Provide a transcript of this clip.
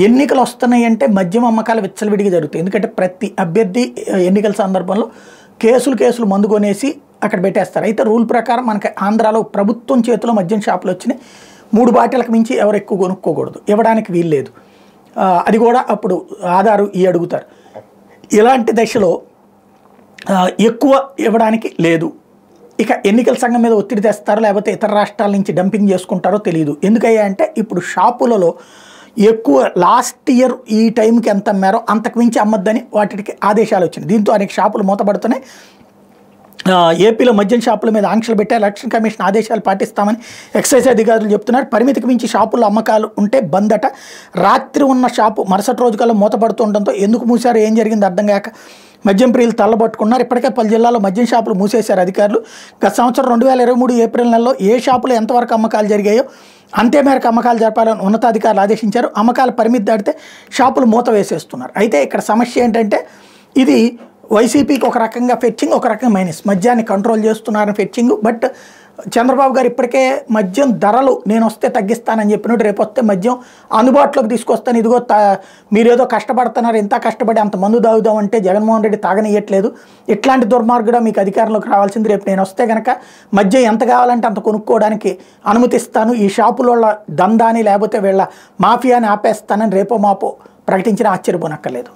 ఎన్నికలు వస్తున్నాయి అంటే మద్యం అమ్మకాలు విచ్చలవిడిగా జరుగుతాయి. ఎందుకంటే ప్రతి అభ్యర్థి ఎన్నికల సందర్భంలో కేసులు మందు కొనేసి అక్కడ పెట్టేస్తారు. అయితే రూల్ ప్రకారం మనకి ఆంధ్రాలో ప్రభుత్వం చేతిలో మద్యం షాపులు వచ్చినాయి. 3 బాటిళ్ళకి మించి ఎవరు ఎక్కువ కొనుక్కోకూడదు, ఇవ్వడానికి వీల్లేదు. అది కూడా అప్పుడు ఆధారు అడుగుతారు. ఇలాంటి దశలో ఎక్కువ ఇవ్వడానికి లేదు. ఇక ఎన్నికల సంఘం మీద ఒత్తిడి తెస్తారో లేకపోతే ఇతర రాష్ట్రాల నుంచి డంపింగ్ చేసుకుంటారో తెలియదు. ఎందుకయ్యా అంటే ఇప్పుడు షాపులలో ఎక్కువ లాస్ట్ ఇయర్ ఈ టైంకి ఎంత అమ్మారో అంతకు మించి అమ్మద్దని వాటికి ఆదేశాలు వచ్చినాయి. దీంతో అనేక షాపులు మూతపడుతున్నాయి. ఏపీలో మద్యం షాపుల మీద ఆంక్షలు పెట్టారు. ఎలక్షన్ కమిషన్ ఆదేశాలు పాటిస్తామని ఎక్సైజ్ అధికారులు చెప్తున్నారు. పరిమితికి మించి షాపుల్లో అమ్మకాలు ఉంటే బంద్ అట. రాత్రి ఉన్న షాపు మరుసటి రోజుకల్లా మూతపడుతుండటంతో ఎందుకు మూసారో ఏం జరిగింది అర్థం కాక మద్యం ప్రియులు తల్లబట్టుకున్నారు. ఇప్పటికే పలు జిల్లాల్లో మద్యం షాపులు మూసేశారు అధికారులు. గత సంవత్సరం 2023 ఏప్రిల్ నెలలో ఏ షాపులో ఎంతవరకు అమ్మకాలు జరిగాయో అంతే మేరకు అమ్మకాలు జరపాలని ఉన్నతాధికారులు ఆదేశించారు. అమ్మకాల పరిమితి దాటితే షాపులు మూత వేసేస్తున్నారు. అయితే ఇక్కడ సమస్య ఏంటంటే ఇది వైసీపీకి ఒక రకంగా ఫెచ్చింగ్, ఒక రకంగా మైనస్. మద్యాన్ని కంట్రోల్ చేస్తున్నారని ఫెచ్చింగ్. బట్ చంద్రబాబు గారు ఇప్పటికే మద్యం ధరలు నేను వస్తే తగ్గిస్తానని చెప్పినట్టు రేపు వస్తే మద్యం అందుబాటులోకి తీసుకొస్తాను, ఇదిగో మీరేదో కష్టపడుతున్నారు, ఇంత కష్టపడి అంత మందు తాగుదాం అంటే జగన్మోహన్ రెడ్డి తాగనియట్లేదు. ఇట్లాంటి దుర్మార్గుడు మీకు అధికారంలోకి రావాల్సింది. రేపు నేను వస్తే కనుక మద్యం ఎంత కావాలంటే అంత కొనుక్కోవడానికి అనుమతిస్తాను, ఈ షాపుల దందాని లేకపోతే వీళ్ళ మాఫియాని ఆపేస్తానని రేపో మాపో ప్రకటించిన ఆశ్చర్యపోనక్కర్లేదు.